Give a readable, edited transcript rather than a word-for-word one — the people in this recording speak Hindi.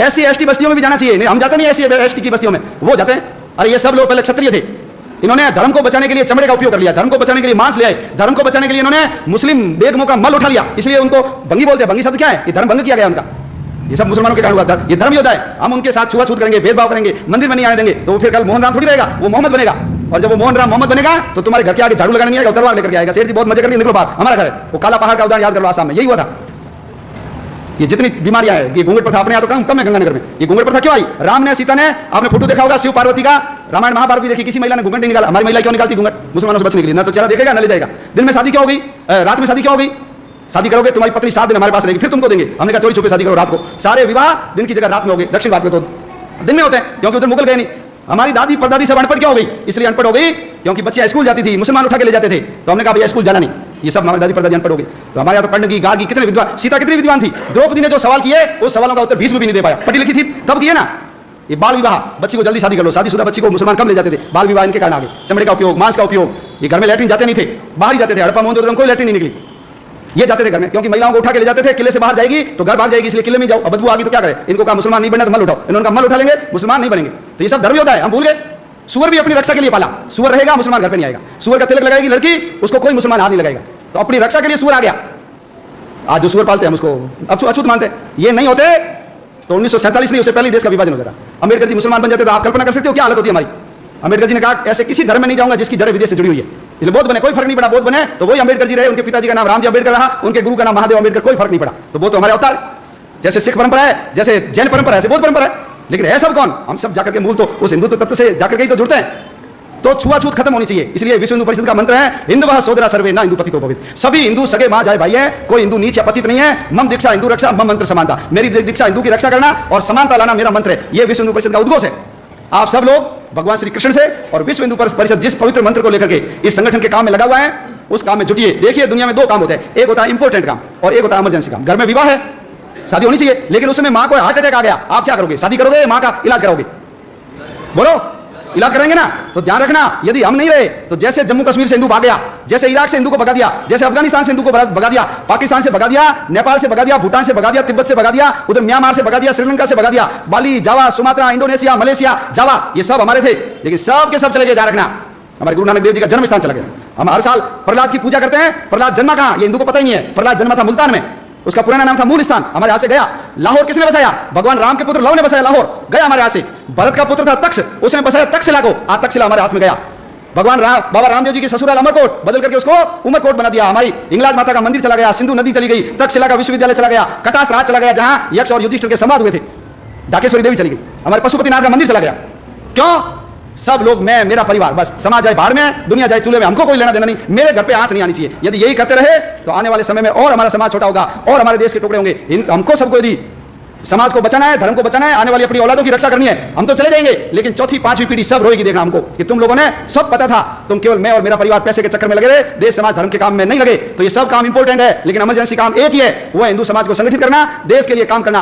SC ST बस्तियों में भी जाना चाहिए। नहीं, हम जाते नहीं SC ST की बस्तियों में, वो जाते हैं। अरे ये सब लोग पहले क्षत्रिय थे, इन्होंने धर्म को बचाने के लिए चमड़े का उपयोग कर लिया, धर्म को बचाने के लिए मांस ले आए, धर्म को बचाने के लिए इन्होंने मुस्लिम बेगमों का मल उठा लिया, इसलिए उनको भंगी बोलते हैं। भंगी शब्द क्या है? ये धर्म भंग किया गया उनका। ये सब मुसलमानों के कारण हुआ। ये धर्म योद्धा है, हम उनके साथ छुआछूत करेंगे, भेदभाव करेंगे, मंदिर में नहीं आने देंगे, तो फिर कल मोहन राम थोड़ी रहेगा, वो मोहम्मद बनेगा। और जब वो मोहन राम मोहम्मद बनेगा तो तुम्हारे घर के आगे झाड़ू लगाने नहीं आएगा, तलवार लेकर के आएगा। सेठ जी बहुत मजे कर लिए, निकलो बाहर, हमारा घर है। वो काला पहाड़ का उदाहरण याद कर लो, आसाम में यही हुआ था। ये जितनी बीमारियां हैं, ये घूंघट प्रथा अपने यहाँ तो कम है गंगानगर में। ये घूंघट प्रथा क्यों आई? राम ने, सीता ने, आपने फोटो देखा होगा शिव पार्वती का, रामायण महाभारत भी देखी, किसी महिला ने घूंघट नहीं निकाला। हमारी महिला क्यों निकालती घूंघट? मुसलमानों से बचने के लिए। ना तो चेहरा देखेगा ना ले जाएगा। दिन में शादी क्यों हो गई? रात में शादी क्यों हो गई? शादी करोगे तुम्हारी पत्नी 7 दिन हमारे पास रहेगी, फिर तुमको देंगे। हमने कहा चोरी छुपे शादी करो रात को। सारे विवाह दिन की जगह रात में हो गए। दक्षिण भारत में तो दिन में होते हैं, क्योंकि उधर मुगल गए नहीं। हमारी दादी परदादी सब अनपढ़ क्यों हो गई? इसलिए अनपढ़ हो गई क्योंकि बच्चियां स्कूल जाती थी, मुसलमान उठा के ले जाते थे, तो हमने कहा भैया स्कूल जाना नहीं। ये सब हमारी दादी परदादी अनपढ़ हो गई। तो हमारे यहाँ तो पढ़ने की गार्गी कितने विद्वान, सीता कितनी विद्वान थी। द्रौपदी ने जो सवाल किए उस सवालों का उत्तर भीष्म भी नहीं दे पाया। पढ़ी लिखी थी तब किए ना। ये बाल विवाह, बच्ची को जल्दी शादी कर लो, शादीशुदा बच्ची को मुसलमान कम ले जाते थे, बाल विवाह इनके कारण आगे। चमड़े का उपयोग, मांस का उपयोग, ये घर में लैट्रिन जाते नहीं थे, बाहर ही जाते थे। हड़प्पा मोहनजोदड़ो में कोई लैट्रिन नहीं निकली, ये जाते थे घर में, क्योंकि महिलाओं को उठा के ले जाते थे। किले से बाहर जाएगी तो घर भाग जाएगी, इसलिए किले में जाओ। अब बदबू आ गई तो क्या करें? इनको कहा मुसलमान नहीं बनना तो मल उठाओ, इन्होंने कहा मल उठा लेंगे मुसलमान नहीं बनेंगे। तो ये सब धर्म होता है, हम भूल गए। सुअर भी अपनी रक्षा के लिए पाला, सुअर रहेगा मुसलमान घर पे नहीं आएगा। सुअर का तिलक लगाएगी लड़की, उसको कोई मुसलमान हाथ नहीं लगाएगा, तो अपनी रक्षा के लिए सुअर आ गया। आज जो सुअर पालते हैं हम उसको अब अछूत मानते हैं। ये नहीं होते तो 1947 नहीं, उससे पहले देश का विभाजन हो जाता। अम्बेडकर जी मुसलमान बन जाते तो आप कल्पना कर सकते हो क्या हालत होती है हमारी। अम्बेडकर जी ने कहा ऐसे किसी धर्म में नहीं जाऊंगा जिसकी जड़ विदेश से जुड़ी हुई है, इसलिए बौद्ध बने, कोई फर्क नहीं पड़ा। बौद्ध बने तो वही अम्बेडकर जी रहे, उनके पिताजी का नाम रामजी अम्बेडकर रहा, उनके गुरु का नाम महादेव अम्बेडकर, कोई फर्क नहीं पड़ा। तो वो तो हमारे अवतार, जैसे सिख परंपरा है, जैसे जैन परंपरा है, ऐसे बौद्ध परंपरा है। लेकिन है सब कौन? हम सब जाकर के मूल तो उस हिंदुत्व तत्व से जाकर के ही तो जुड़ते हैं। तो छुआछूत खत्म होनी चाहिए। इसलिए विश्व हिंदू परिषद का मंत्र है हिंदुवः सोदरा सर्वे ना हिंदू पतितो भवेत्। सभी हिंदू सगे मां जाए भाई है, कोई हिंदू नीच या पतित नहीं है। मम दीक्षा हिंदू रक्षा, मम मंत्र समानता। मेरी दीक्षा हिंदू की रक्षा करना और समानता लाना मेरा मंत्र है। यह विश्व हिंदू परिषद का उद्घोष है। आप सब लोग भगवान श्री कृष्ण से और विश्व हिंदू परिषद जिस पवित्र मंत्र को लेकर के इस संगठन के काम में लगा हुआ है, उस काम में जुटिए। देखिए दुनिया में 2 काम होते हैं, एक होता है इंपॉर्टेंट काम और एक होता है इमरजेंसी काम। घर में विवाह है, शादी होनी चाहिए, लेकिन उसमें मां को हार्ट अटैक आ गया, आप क्या करोगे? शादी करोगे, मां का इलाज कराओगे? बोलो, इलाज कराएंगे ना? तो ध्यान रखना, यदि हम नहीं रहे तो जैसे जम्मू कश्मीर से हिंदू भाग गया, जैसे इराक से हिंदू को भगा दिया, जैसे अफगानिस्तान से हिंदू को भगा दिया, पाकिस्तान से भगा दिया, नेपाल से भगा दिया, भूटान से भगा दिया, तिब्बत से भगा दिया, उधर म्यांमार से भगा दिया, श्रीलंका से भगा दिया, बाली, जावा, सुमात्रा, इंडोनेशिया, मलेशिया, जावा, ये सब हमारे थे, लेकिन सब के सब चले गए। ध्यान रखना, हमारे गुरु नानक देव जी का जन्म स्थान चला गया। हम हर साल प्रहलाद की पूजा करते हैं। प्रहलाद जन्मा कहां? ये हिंदू को पता ही नहीं है। प्रहलाद जन्मा था मुल्तान में, उसका पुराना नाम था मूल स्थान, हमारे यहाँ से गया। लाहौर किसने बसाया? भगवान राम के पुत्र लव ने बसाया लाहौर, गया हमारे यहाँ से। भरत का पुत्र था तक्ष, उसने बसाया तक्षशिला को, आज तक्षशिला हमारे हाथ में गया। भगवान राम, बाबा रामदेव जी के ससुराल अमरकोट बदल करके उसको उमरकोट बना दिया। हमारी इंगलाज माता का मंदिर चला गया, सिंधु नदी चली गई, तक्षशिला का विश्वविद्यालय चला गया, कटास राज चला गया, जहां यक्ष और युधिष्ठिर के संवाद हुए थे। ढाकेश्वरी देवी चली गई, हमारे पशुपतिनाथ का मंदिर चला गया। क्यों? सब लोग, मैं, मेरा परिवार, बस। समाज जाए बाहर में, दुनिया जाए चूल्हे में, हमको कोई लेना देना नहीं। मेरे घर पे आंच नहीं आनी चाहिए। यदि यही करते रहे तो आने वाले समय में और हमारा समाज छोटा होगा और हमारे देश के टुकड़े होंगे। हमको सबको यदि समाज को बचाना है, धर्म को बचाना है, आने वाली अपनी औलादों की रक्षा करनी है, हम तो चले जाएंगे, लेकिन चौथी 5वीं पीढ़ी सब रोएगी। देखना हमको कि तुम लोगों ने सब पता था, तुम केवल मैं और मेरा परिवार पैसे के चक्कर में लगे रहे, देश समाज धर्म के काम में नहीं लगे। तो ये सब काम इंपॉर्टेंट है, लेकिन इमरजेंसी काम एक ही है, वो है हिंदू समाज को संगठित करना, देश के लिए काम करना।